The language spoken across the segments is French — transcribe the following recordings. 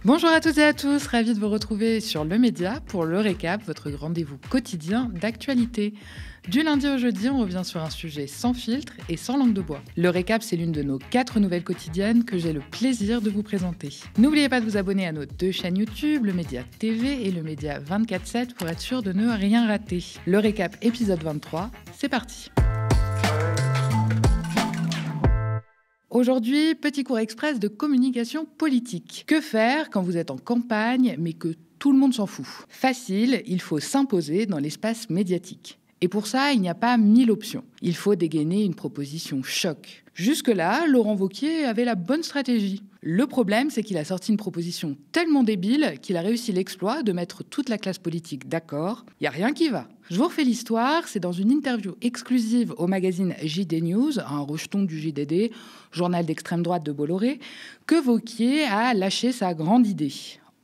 Bonjour à toutes et à tous, ravi de vous retrouver sur Le Média pour le récap, votre rendez-vous quotidien d'actualité. Du lundi au jeudi, on revient sur un sujet sans filtre et sans langue de bois. Le récap, c'est l'une de nos 4 nouvelles quotidiennes que j'ai le plaisir de vous présenter. N'oubliez pas de vous abonner à nos 2 chaînes YouTube, Le Média TV et Le Média 24/7 pour être sûr de ne rien rater. Le récap épisode 23, c'est parti. Aujourd'hui, petit cours express de communication politique. Que faire quand vous êtes en campagne mais que tout le monde s'en fout ? Facile, il faut s'imposer dans l'espace médiatique. Et pour ça, il n'y a pas 1000 options. Il faut dégainer une proposition choc. Jusque-là, Laurent Wauquiez avait la bonne stratégie. Le problème, c'est qu'il a sorti une proposition tellement débile qu'il a réussi l'exploit de mettre toute la classe politique d'accord. Il n'y a rien qui va. Je vous refais l'histoire, c'est dans une interview exclusive au magazine JD News, un rejeton du JDD, journal d'extrême droite de Bolloré, que Wauquiez a lâché sa grande idée.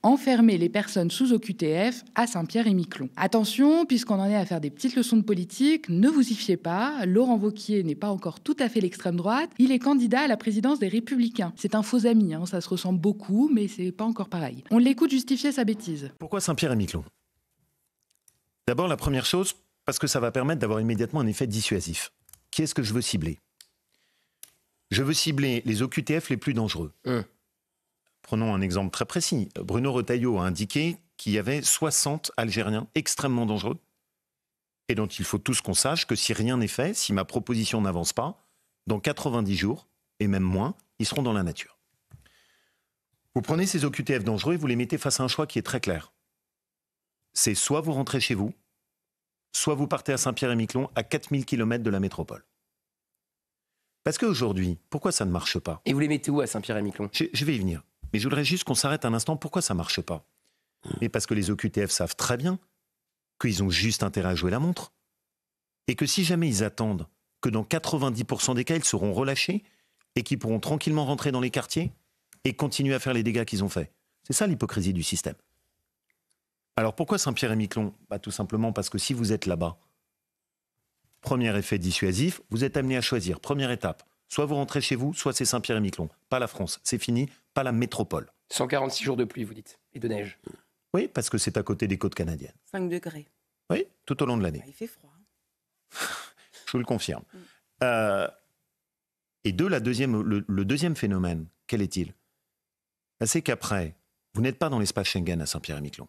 Enfermer les personnes sous OQTF à Saint-Pierre-et-Miquelon. Attention, puisqu'on en est à faire des petites leçons de politique, ne vous y fiez pas, Laurent Wauquiez n'est pas encore tout à fait l'extrême droite, il est candidat à la présidence des Républicains. C'est un faux ami, ça se ressemble beaucoup, mais c'est pas encore pareil. On l'écoute justifier sa bêtise. Pourquoi Saint-Pierre-et-Miquelon ? D'abord, la première chose, parce que ça va permettre d'avoir immédiatement un effet dissuasif. Qui est-ce que je veux cibler ? Je veux cibler les OQTF les plus dangereux. Prenons un exemple très précis. Bruno Retailleau a indiqué qu'il y avait 60 Algériens extrêmement dangereux et dont il faut tous qu'on sache que si rien n'est fait, si ma proposition n'avance pas, dans 90 jours, et même moins, ils seront dans la nature. Vous prenez ces OQTF dangereux et vous les mettez face à un choix qui est très clair. C'est soit vous rentrez chez vous, soit vous partez à Saint-Pierre-et-Miquelon à 4000 km de la métropole. Parce qu'aujourd'hui, pourquoi ça ne marche pas ? Et vous les mettez où à Saint-Pierre-et-Miquelon ? Je vais y venir. Mais je voudrais juste qu'on s'arrête un instant. Pourquoi ça ne marche pas ? Mais parce que les OQTF savent très bien qu'ils ont juste intérêt à jouer la montre. Et que si jamais ils attendent que dans 90% des cas, ils seront relâchés et qu'ils pourront tranquillement rentrer dans les quartiers et continuer à faire les dégâts qu'ils ont faits. C'est ça l'hypocrisie du système. Alors pourquoi Saint-Pierre-et-Miquelon ? Tout simplement parce que si vous êtes là-bas, premier effet dissuasif, vous êtes amené à choisir. Première étape, soit vous rentrez chez vous, soit c'est Saint-Pierre-et-Miquelon. Pas la France, c'est fini, pas la métropole. 146 jours de pluie, vous dites, et de neige. Oui, parce que c'est à côté des côtes canadiennes. 5 degrés. Oui, tout au long de l'année. Il fait froid. Je vous le confirme. Et le deuxième phénomène, quel est-il ? C'est qu'après, vous n'êtes pas dans l'espace Schengen à Saint-Pierre-et-Miquelon.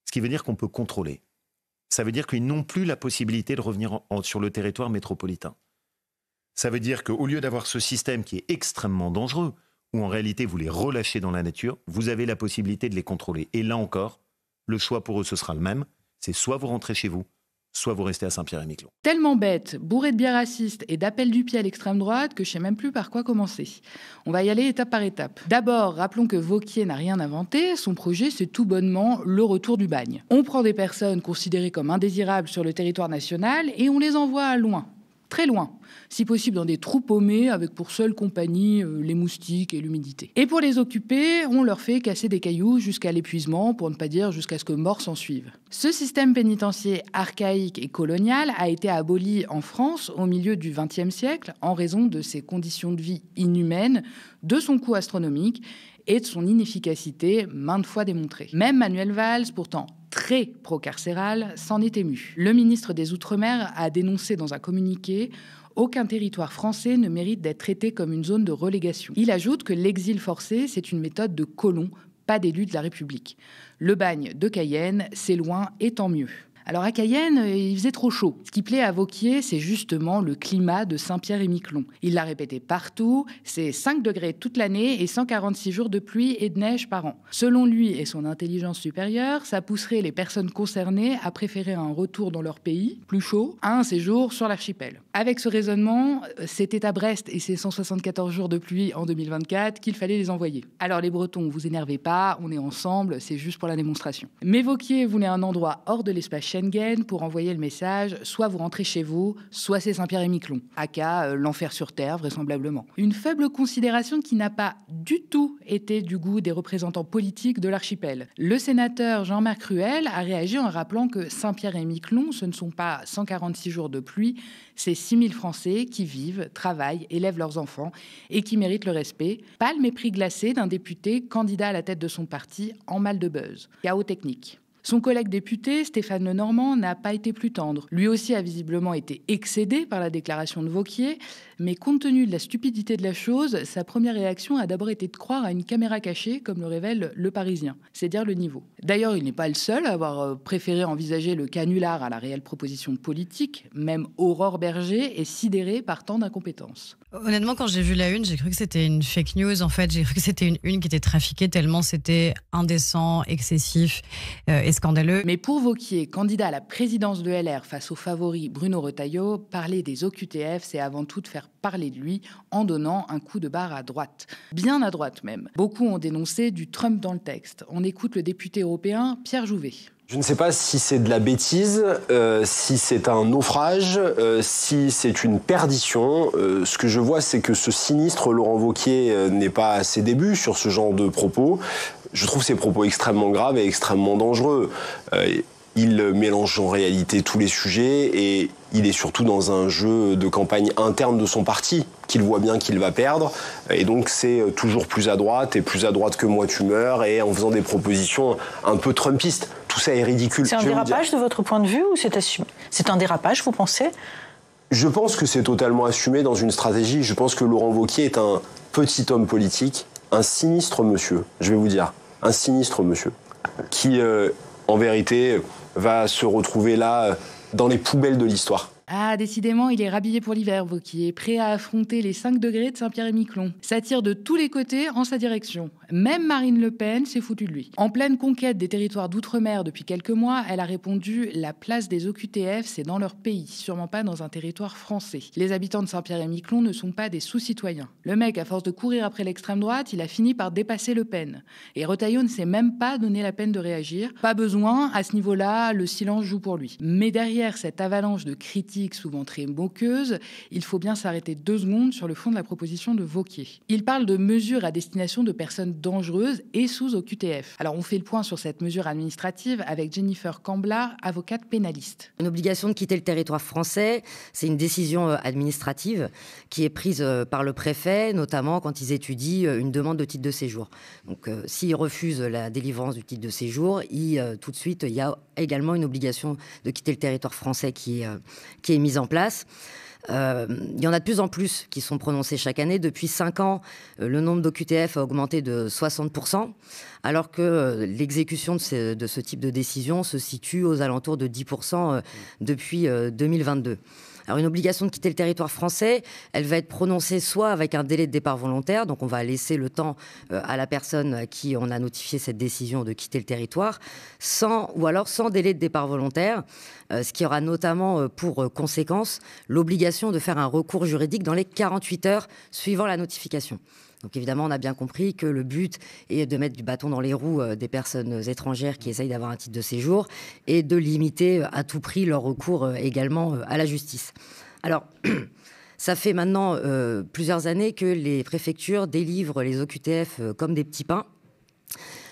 Ce qui veut dire qu'on peut contrôler. Ça veut dire qu'ils n'ont plus la possibilité de revenir sur le territoire métropolitain. Ça veut dire qu'au lieu d'avoir ce système qui est extrêmement dangereux, où en réalité vous les relâchez dans la nature, vous avez la possibilité de les contrôler. Et là encore, le choix pour eux, ce sera le même. C'est soit vous rentrez chez vous, soit vous restez à Saint-Pierre-et-Miquelon. Tellement bête, bourré de biais racistes et d'appels du pied à l'extrême droite que je sais même plus par quoi commencer. On va y aller étape par étape. D'abord, rappelons que Wauquiez n'a rien inventé, son projet c'est tout bonnement le retour du bagne. On prend des personnes considérées comme indésirables sur le territoire national et on les envoie loin. Très loin, si possible dans des trous paumés avec pour seule compagnie les moustiques et l'humidité. Et pour les occuper, on leur fait casser des cailloux jusqu'à l'épuisement, pour ne pas dire jusqu'à ce que mort s'en suive. Ce système pénitentiaire archaïque et colonial a été aboli en France au milieu du XXe siècle en raison de ses conditions de vie inhumaines, de son coût astronomique et de son inefficacité maintes fois démontrée. Même Manuel Valls, pourtant très pro-carcéral, s'en est ému. Le ministre des Outre-mer a dénoncé dans un communiqué « Aucun territoire français ne mérite d'être traité comme une zone de relégation ». Il ajoute que l'exil forcé, c'est une méthode de colons, pas d'élus de la République. Le bagne de Cayenne, c'est loin et tant mieux. Alors à Cayenne, il faisait trop chaud. Ce qui plaît à Wauquiez, c'est justement le climat de Saint-Pierre-et-Miquelon. Il l'a répété partout, c'est 5 degrés toute l'année et 146 jours de pluie et de neige par an. Selon lui et son intelligence supérieure, ça pousserait les personnes concernées à préférer un retour dans leur pays, plus chaud, à un séjour sur l'archipel. Avec ce raisonnement, c'était à Brest et ses 174 jours de pluie en 2024 qu'il fallait les envoyer. Alors les Bretons, vous énervez pas, on est ensemble, c'est juste pour la démonstration. Mais Wauquiez voulait un endroit hors de l'espace Schengen pour envoyer le message « soit vous rentrez chez vous, soit c'est Saint-Pierre-et-Miquelon », aka l'enfer sur Terre, vraisemblablement. Une faible considération qui n'a pas du tout été du goût des représentants politiques de l'archipel. Le sénateur Jean-Marc Ruel a réagi en rappelant que Saint-Pierre-et-Miquelon, ce ne sont pas 146 jours de pluie, c'est 6000 Français qui vivent, travaillent, élèvent leurs enfants et qui méritent le respect. Pas le mépris glacé d'un député candidat à la tête de son parti en mal de buzz. Chaos technique. Son collègue député, Stéphane Lenormand, n'a pas été plus tendre. Lui aussi a visiblement été excédé par la déclaration de Wauquiez, mais compte tenu de la stupidité de la chose, sa première réaction a d'abord été de croire à une caméra cachée, comme le révèle Le Parisien. C'est dire le niveau. D'ailleurs, il n'est pas le seul à avoir préféré envisager le canular à la réelle proposition politique. Même Aurore Berger est sidérée par tant d'incompétence. Honnêtement, quand j'ai vu la une, j'ai cru que c'était une fake news. En fait, j'ai cru que c'était une une qui était trafiquée tellement c'était indécent, excessif et scandaleux. Mais pour Wauquiez, candidat à la présidence de LR face au favori Bruno Retailleau, parler des OQTF, c'est avant tout de faire parler de lui en donnant un coup de barre à droite. Bien à droite même. Beaucoup ont dénoncé du Trump dans le texte. On écoute le député européen Pierre Jouvet. Je ne sais pas si c'est de la bêtise, si c'est un naufrage, si c'est une perdition. Ce que je vois, c'est que ce sinistre Laurent Wauquiez n'est pas à ses débuts sur ce genre de propos. Je trouve ces propos extrêmement graves et extrêmement dangereux. Il mélange en réalité tous les sujets et il est surtout dans un jeu de campagne interne de son parti qu'il voit bien qu'il va perdre. Et donc c'est toujours plus à droite et plus à droite que moi tu meurs et en faisant des propositions un peu trumpistes. Tout ça est ridicule. C'est un dérapage de votre point de vue ou c'est assumé ? C'est un dérapage, vous pensez ? Je pense que c'est totalement assumé dans une stratégie. Je pense que Laurent Wauquiez est un petit homme politique, un sinistre monsieur, je vais vous dire. Un sinistre monsieur qui, en vérité, va se retrouver là dans les poubelles de l'histoire. Ah, décidément, il est rhabillé pour l'hiver, Wauquiez, prêt à affronter les 5 degrés de Saint-Pierre-et-Miquelon. Ça tire de tous les côtés en sa direction. Même Marine Le Pen s'est foutue de lui. En pleine conquête des territoires d'outre-mer depuis quelques mois, elle a répondu « La place des OQTF, c'est dans leur pays, sûrement pas dans un territoire français. Les habitants de Saint-Pierre-et-Miquelon ne sont pas des sous-citoyens. » Le mec, à force de courir après l'extrême droite, il a fini par dépasser Le Pen. Et Retailleau ne s'est même pas donné la peine de réagir. Pas besoin, à ce niveau-là, le silence joue pour lui. Mais derrière cette avalanche de critiques souvent très moqueuses, il faut bien s'arrêter 2 secondes sur le fond de la proposition de Wauquiez. Il parle de mesures à destination de personnes dangereuses et sous OQTF. Alors on fait le point sur cette mesure administrative avec Jennifer Cambla, avocate pénaliste. Une obligation de quitter le territoire français, c'est une décision administrative qui est prise par le préfet, notamment quand ils étudient une demande de titre de séjour. Donc s'ils refusent la délivrance du titre de séjour, tout de suite, il y a également une obligation de quitter le territoire français qui est mise en place. Il y en a de plus en plus qui sont prononcés chaque année. Depuis 5 ans, le nombre d'OQTF a augmenté de 60%, alors que l'exécution de ce type de décision se situe aux alentours de 10% depuis 2022. Alors une obligation de quitter le territoire français, elle va être prononcée soit avec un délai de départ volontaire, donc on va laisser le temps à la personne à qui on a notifié cette décision de quitter le territoire, ou alors sans délai de départ volontaire, ce qui aura notamment pour conséquence l'obligation de faire un recours juridique dans les 48 heures suivant la notification. Donc évidemment, on a bien compris que le but est de mettre du bâton dans les roues des personnes étrangères qui essayent d'avoir un titre de séjour et de limiter à tout prix leur recours également à la justice. Alors, ça fait maintenant plusieurs années que les préfectures délivrent les OQTF comme des petits pains.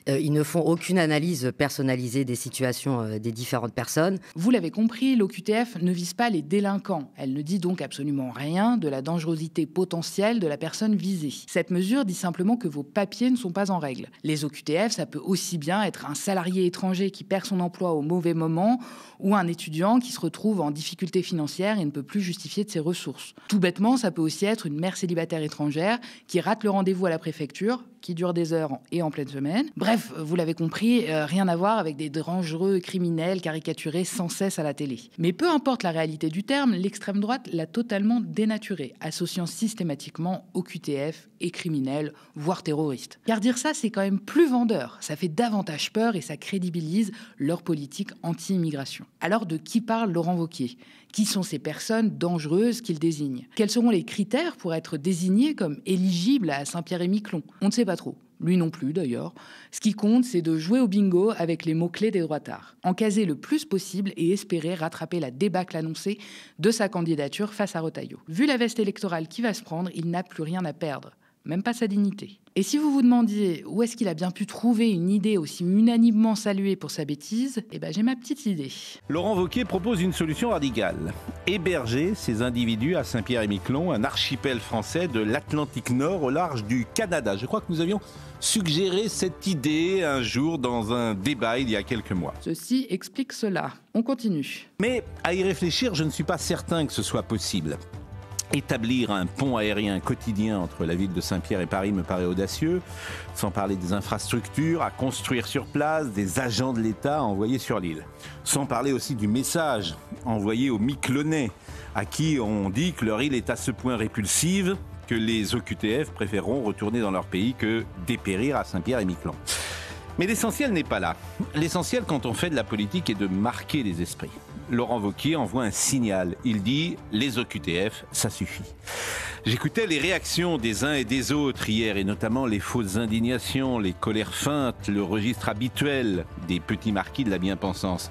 Ils ne font aucune analyse personnalisée des situations des différentes personnes. Vous l'avez compris, l'OQTF ne vise pas les délinquants. Elle ne dit donc absolument rien de la dangerosité potentielle de la personne visée. Cette mesure dit simplement que vos papiers ne sont pas en règle. Les OQTF, ça peut aussi bien être un salarié étranger qui perd son emploi au mauvais moment ou un étudiant qui se retrouve en difficulté financière et ne peut plus justifier de ses ressources. Tout bêtement, ça peut aussi être une mère célibataire étrangère qui rate le rendez-vous à la préfecture, qui dure des heures et en pleine semaine. Bref, vous l'avez compris, rien à voir avec des dangereux criminels caricaturés sans cesse à la télé. Mais peu importe la réalité du terme, l'extrême droite l'a totalement dénaturé, associant systématiquement OQTF et criminels, voire terroristes. Car dire ça, c'est quand même plus vendeur. Ça fait davantage peur et ça crédibilise leur politique anti-immigration. Alors de qui parle Laurent Wauquiez ? Qui sont ces personnes dangereuses qu'il désigne ? Quels seront les critères pour être désignés comme éligibles à Saint-Pierre-et-Miquelon ? On ne sait pas trop. lui non plus d'ailleurs. Ce qui compte, c'est de jouer au bingo avec les mots-clés des droitards, en caser le plus possible et espérer rattraper la débâcle annoncée de sa candidature face à Retailleau. Vu la veste électorale qui va se prendre, il n'a plus rien à perdre, même pas sa dignité. Et si vous vous demandiez où est-ce qu'il a bien pu trouver une idée aussi unanimement saluée pour sa bêtise, eh ben j'ai ma petite idée. Laurent Wauquiez propose une solution radicale. Héberger ces individus à Saint-Pierre-et-Miquelon, un archipel français de l'Atlantique Nord au large du Canada. Je crois que nous avions suggéré cette idée un jour dans un débat il y a quelques mois. Ceci explique cela. On continue. Mais à y réfléchir, je ne suis pas certain que ce soit possible. Établir un pont aérien quotidien entre la ville de Saint-Pierre et Paris me paraît audacieux, sans parler des infrastructures à construire sur place, des agents de l'État envoyés sur l'île. Sans parler aussi du message envoyé aux Miquelonais, à qui on dit que leur île est à ce point répulsive que les OQTF préféreront retourner dans leur pays que dépérir à Saint-Pierre-et-Miquelon. Mais l'essentiel n'est pas là. L'essentiel quand on fait de la politique est de marquer les esprits. Laurent Wauquiez envoie un signal. Il dit « les OQTF, ça suffit ». J'écoutais les réactions des uns et des autres hier, et notamment les fausses indignations, les colères feintes, le registre habituel des petits marquis de la bien-pensance.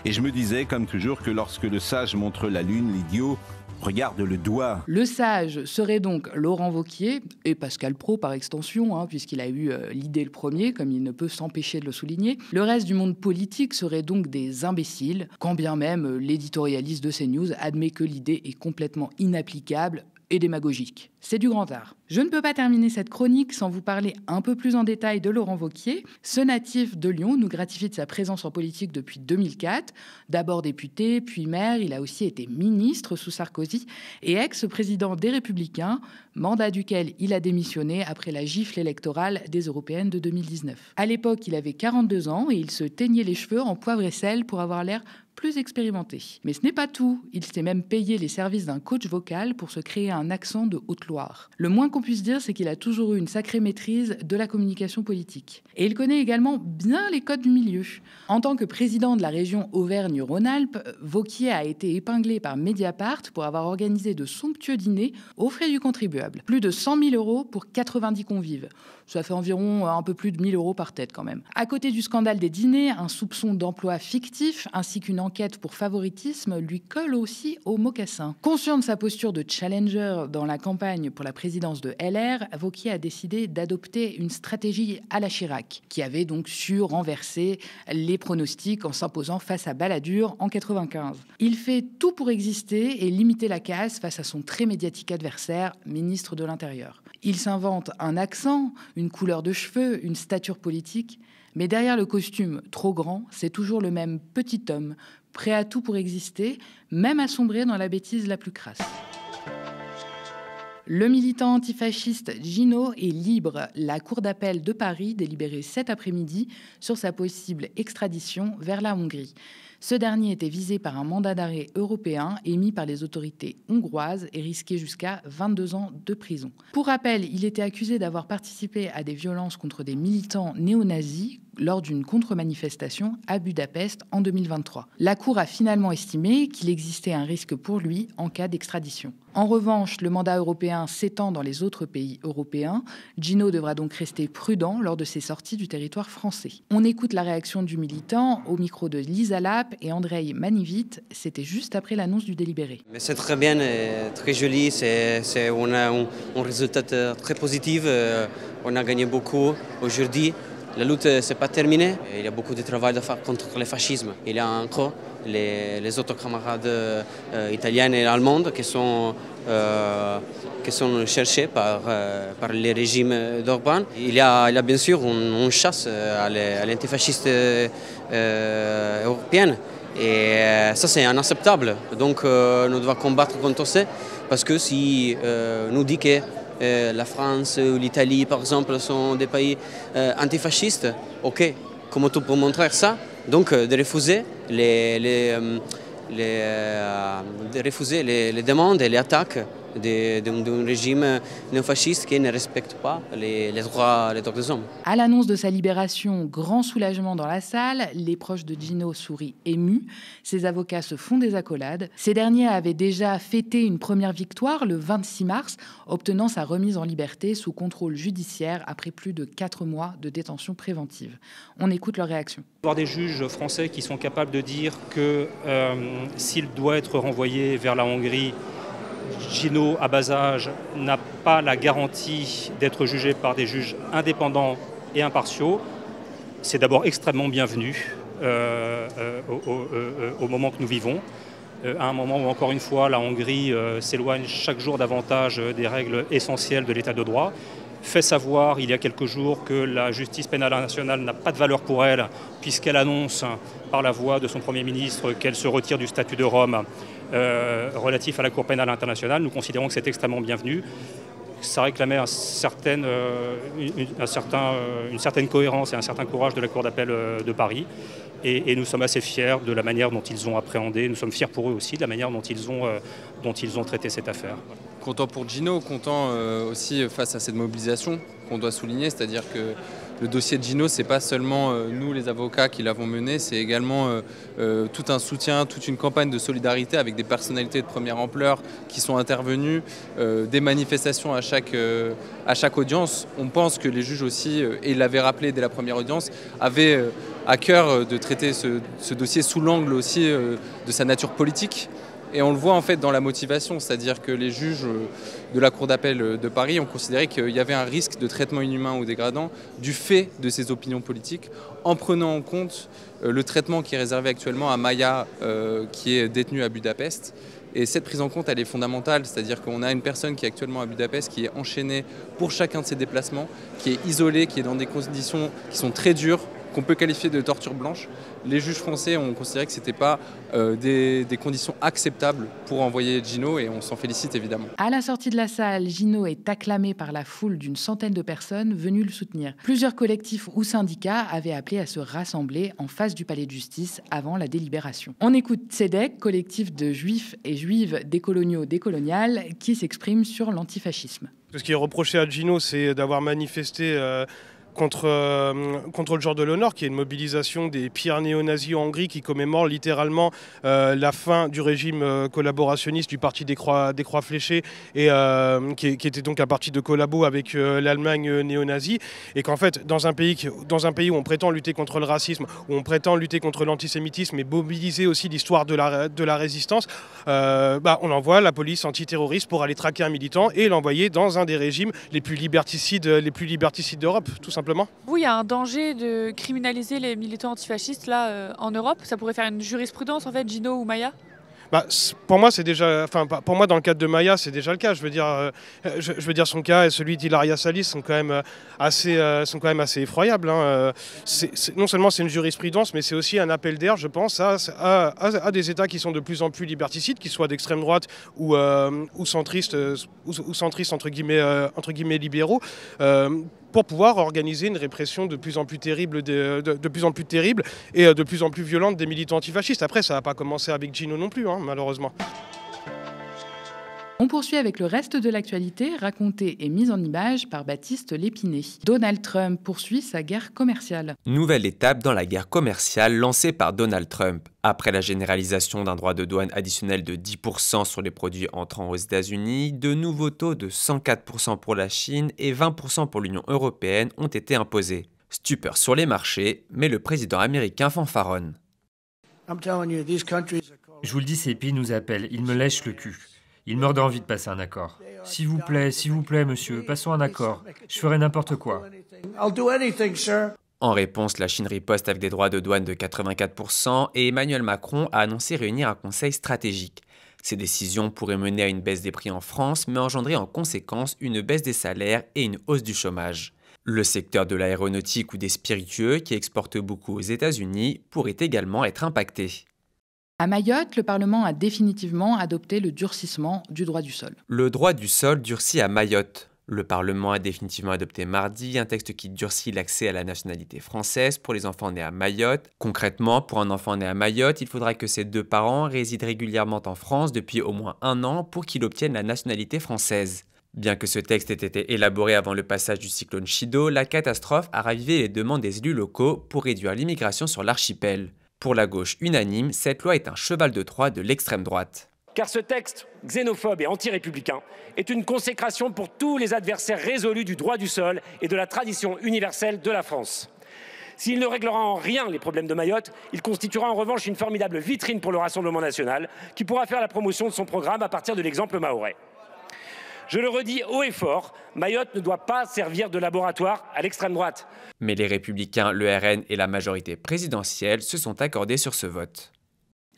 Et je me disais, comme toujours, que lorsque le sage montre la lune, l'idiot regarde le doigt. Le sage serait donc Laurent Wauquiez et Pascal Praud par extension, puisqu'il a eu l'idée le premier, comme il ne peut s'empêcher de le souligner. Le reste du monde politique serait donc des imbéciles, quand bien même l'éditorialiste de CNews admet que l'idée est complètement inapplicable et démagogique. C'est du grand art. Je ne peux pas terminer cette chronique sans vous parler un peu plus en détail de Laurent Wauquiez. Ce natif de Lyon nous gratifie de sa présence en politique depuis 2004. D'abord député, puis maire, il a aussi été ministre sous Sarkozy et ex-président des Républicains, mandat duquel il a démissionné après la gifle électorale des Européennes de 2019. À l'époque, il avait 42 ans et il se teignait les cheveux en poivre et sel pour avoir l'air plus expérimenté. Mais ce n'est pas tout. Il s'est même payé les services d'un coach vocal pour se créer un accent de Haute-Loire. Le moins qu'on puisse dire, c'est qu'il a toujours eu une sacrée maîtrise de la communication politique. Et il connaît également bien les codes du milieu. En tant que président de la région Auvergne-Rhône-Alpes, Wauquiez a été épinglé par Mediapart pour avoir organisé de somptueux dîners aux frais du contribuable. Plus de 100 000 € pour 90 convives. Ça fait environ un peu plus de 1 000 € par tête quand même. À côté du scandale des dîners, un soupçon d'emploi fictif ainsi qu'une enquête pour favoritisme lui colle aussi au mocassin. Conscient de sa posture de challenger dans la campagne pour la présidence de LR, Wauquiez a décidé d'adopter une stratégie à la Chirac, qui avait donc su renverser les pronostics en s'imposant face à Balladur en 95. Il fait tout pour exister et limiter la casse face à son très médiatique adversaire, ministre de l'Intérieur. Il s'invente un accent, une couleur de cheveux, une stature politique, mais derrière le costume trop grand, c'est toujours le même petit homme, prêt à tout pour exister, même à sombrer dans la bêtise la plus crasse. Le militant antifasciste Gino est libre. La Cour d'appel de Paris délibérait cet après-midi sur sa possible extradition vers la Hongrie. Ce dernier était visé par un mandat d'arrêt européen émis par les autorités hongroises et risquait jusqu'à 22 ans de prison. Pour rappel, il était accusé d'avoir participé à des violences contre des militants néo-nazis lors d'une contre-manifestation à Budapest en 2023. La Cour a finalement estimé qu'il existait un risque pour lui en cas d'extradition. En revanche, le mandat européen s'étend dans les autres pays européens. Gino devra donc rester prudent lors de ses sorties du territoire français. On écoute la réaction du militant au micro de Lisa Lapp et Andrei Manivit. C'était juste après l'annonce du délibéré. Mais c'est très bien, très joli. On a un résultat très positif. On a gagné beaucoup aujourd'hui. La lutte n'est pas terminée. Il y a beaucoup de travail à faire contre le fascisme. Il y a encore les autres camarades italiennes et allemandes qui sont cherchés par les régimes d'Orban. Il y a bien sûr une chasse à l'antifasciste européenne. Et ça, c'est inacceptable. Donc, nous devons combattre contre ça. Parce que si nous dit que la France ou l'Italie, par exemple, sont des pays antifascistes, ok, comment tu peux montrer ça? Donc, de refuser les demandes et les attaques d'un régime néofasciste qui ne respecte pas les droits des hommes. À l'annonce de sa libération, grand soulagement dans la salle, les proches de Gino sourient émus. Ses avocats se font des accolades. Ces derniers avaient déjà fêté une première victoire le 26 mars, obtenant sa remise en liberté sous contrôle judiciaire après plus de 4 mois de détention préventive. On écoute leur réaction. Voir des juges français qui sont capables de dire que s'il doit être renvoyé vers la Hongrie, Gino, à bas âge, n'a pas la garantie d'être jugé par des juges indépendants et impartiaux. C'est d'abord extrêmement bienvenu au moment que nous vivons. À un moment où, encore une fois, la Hongrie s'éloigne chaque jour davantage des règles essentielles de l'état de droit, fait savoir il y a quelques jours que la justice pénale internationale n'a pas de valeur pour elle, puisqu'elle annonce par la voix de son Premier ministre qu'elle se retire du statut de Rome relatif à la Cour pénale internationale. Nous considérons que c'est extrêmement bienvenu. Ça réclamait une certaine cohérence et un certain courage de la Cour d'appel de Paris. Et nous sommes assez fiers de la manière dont ils ont appréhendé, nous sommes fiers pour eux aussi de la manière dont ils ont traité cette affaire. Content pour Gino, content aussi face à cette mobilisation qu'on doit souligner, c'est-à-dire que le dossier de Gino, c'est pas seulement nous les avocats qui l'avons mené, c'est également tout un soutien, toute une campagne de solidarité avec des personnalités de première ampleur qui sont intervenues, des manifestations à chaque audience. On pense que les juges aussi, et il l'avait rappelé dès la première audience, avaient à cœur de traiter ce dossier sous l'angle aussi de sa nature politique. Et on le voit en fait dans la motivation, c'est-à-dire que les juges de la Cour d'appel de Paris ont considéré qu'il y avait un risque de traitement inhumain ou dégradant du fait de ses opinions politiques, en prenant en compte le traitement qui est réservé actuellement à Maya, qui est détenue à Budapest. Et cette prise en compte, elle est fondamentale, c'est-à-dire qu'on a une personne qui est actuellement à Budapest, qui est enchaînée pour chacun de ses déplacements, qui est isolée, qui est dans des conditions qui sont très dures, qu'on peut qualifier de torture blanche. Les juges français ont considéré que ce n'était pas des conditions acceptables pour envoyer Gino et on s'en félicite évidemment. À la sortie de la salle, Gino est acclamé par la foule d'une centaine de personnes venues le soutenir. Plusieurs collectifs ou syndicats avaient appelé à se rassembler en face du palais de justice avant la délibération. On écoute Tzedek, collectif de juifs et juives décoloniaux décoloniales, qui s'exprime sur l'antifascisme. Ce qui est reproché à Gino, c'est d'avoir manifesté contre le jour de l'honneur, qui est une mobilisation des pires néo-nazis en Hongrie qui commémore littéralement la fin du régime collaborationniste du parti des Croix fléchées et qui était donc un parti de collabo avec l'Allemagne néo-nazie, et qu'en fait dans un pays où on prétend lutter contre le racisme, où on prétend lutter contre l'antisémitisme et mobiliser aussi l'histoire de la résistance, on envoie la police antiterroriste pour aller traquer un militant et l'envoyer dans un des régimes les plus liberticides d'Europe, tout simplement. Vous, il y a un danger de criminaliser les militants antifascistes là en Europe. Ça pourrait faire une jurisprudence en fait, Gino ou Maya. Pour moi, dans le cadre de Maya, c'est déjà le cas. Je veux dire, son cas et celui d'Hilaria Salis sont quand même assez effroyables. Hein. Non seulement c'est une jurisprudence, mais c'est aussi un appel d'air, je pense, à des États qui sont de plus en plus liberticides, qu'ils soient d'extrême droite ou centristes entre guillemets libéraux. Pour pouvoir organiser une répression de plus en plus terrible et de plus en plus violente des militants antifascistes. Après, ça n'a pas commencé avec Gino non plus, hein, malheureusement. On poursuit avec le reste de l'actualité, racontée et mise en image par Baptiste Lépiné. Donald Trump poursuit sa guerre commerciale. Nouvelle étape dans la guerre commerciale lancée par Donald Trump. Après la généralisation d'un droit de douane additionnel de 10% sur les produits entrant aux États-Unis, de nouveaux taux de 104% pour la Chine et 20% pour l'Union européenne ont été imposés. Stupeur sur les marchés, mais le président américain fanfaronne. Je vous le dis, ces pays nous appellent, ils me lèchent le cul. Ils meurent d'envie de passer un accord. S'il vous plaît, monsieur, passons un accord. Je ferai n'importe quoi. En réponse, la Chine riposte avec des droits de douane de 84% et Emmanuel Macron a annoncé réunir un conseil stratégique. Ces décisions pourraient mener à une baisse des prix en France, mais engendrer en conséquence une baisse des salaires et une hausse du chômage. Le secteur de l'aéronautique ou des spiritueux, qui exportent beaucoup aux États-Unis, pourrait également être impacté. À Mayotte, le Parlement a définitivement adopté le durcissement du droit du sol. Le droit du sol durcit à Mayotte. Le Parlement a définitivement adopté mardi un texte qui durcit l'accès à la nationalité française pour les enfants nés à Mayotte. Concrètement, pour un enfant né à Mayotte, il faudra que ses 2 parents résident régulièrement en France depuis au moins 1 an pour qu'il obtienne la nationalité française. Bien que ce texte ait été élaboré avant le passage du cyclone Chido, la catastrophe a ravivé les demandes des élus locaux pour réduire l'immigration sur l'archipel. Pour la gauche unanime, cette loi est un cheval de Troie de l'extrême droite. Car ce texte xénophobe et anti-républicain est une consécration pour tous les adversaires résolus du droit du sol et de la tradition universelle de la France. S'il ne réglera en rien les problèmes de Mayotte, il constituera en revanche une formidable vitrine pour le Rassemblement national qui pourra faire la promotion de son programme à partir de l'exemple mahorais. Je le redis haut et fort, Mayotte ne doit pas servir de laboratoire à l'extrême droite. Mais les Républicains, le RN et la majorité présidentielle se sont accordés sur ce vote.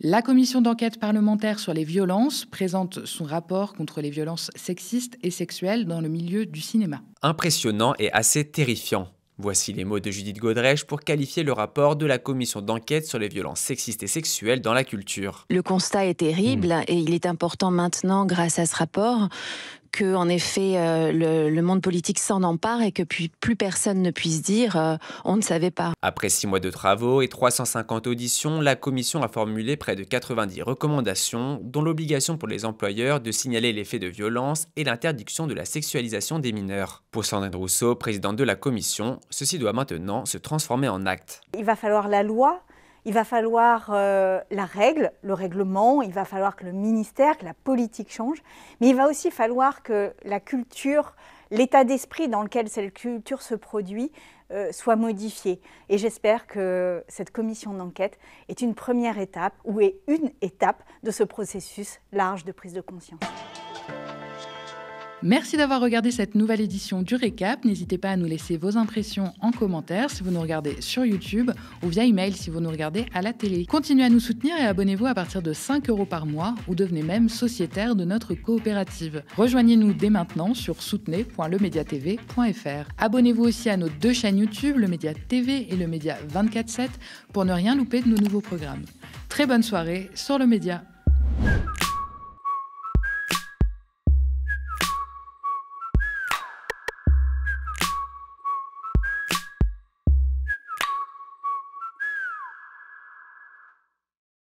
La commission d'enquête parlementaire sur les violences présente son rapport contre les violences sexistes et sexuelles dans le milieu du cinéma. Impressionnant et assez terrifiant. Voici les mots de Judith Godrèche pour qualifier le rapport de la commission d'enquête sur les violences sexistes et sexuelles dans la culture. Le constat est terrible et il est important maintenant, grâce à ce rapport, que en effet le monde politique s'en empare et que plus personne ne puisse dire on ne savait pas. Après 6 mois de travaux et 350 auditions, la commission a formulé près de 90 recommandations, dont l'obligation pour les employeurs de signaler les faits de violence et l'interdiction de la sexualisation des mineurs. Pour Sandrine Rousseau, présidente de la commission, ceci doit maintenant se transformer en acte. Il va falloir la loi. Il va falloir la règle, le règlement, il va falloir que le ministère, que la politique change, mais il va aussi falloir que la culture, l'état d'esprit dans lequel cette culture se produit soit modifié. Et j'espère que cette commission d'enquête est une première étape, ou est une étape de ce processus large de prise de conscience. Merci d'avoir regardé cette nouvelle édition du Récap. N'hésitez pas à nous laisser vos impressions en commentaire si vous nous regardez sur YouTube ou via email si vous nous regardez à la télé. Continuez à nous soutenir et abonnez-vous à partir de 5 € par mois ou devenez même sociétaire de notre coopérative. Rejoignez-nous dès maintenant sur soutenez.lemediatv.fr. Abonnez-vous aussi à nos 2 chaînes YouTube, le Média TV et le Média 24/7, pour ne rien louper de nos nouveaux programmes. Très bonne soirée sur le Média.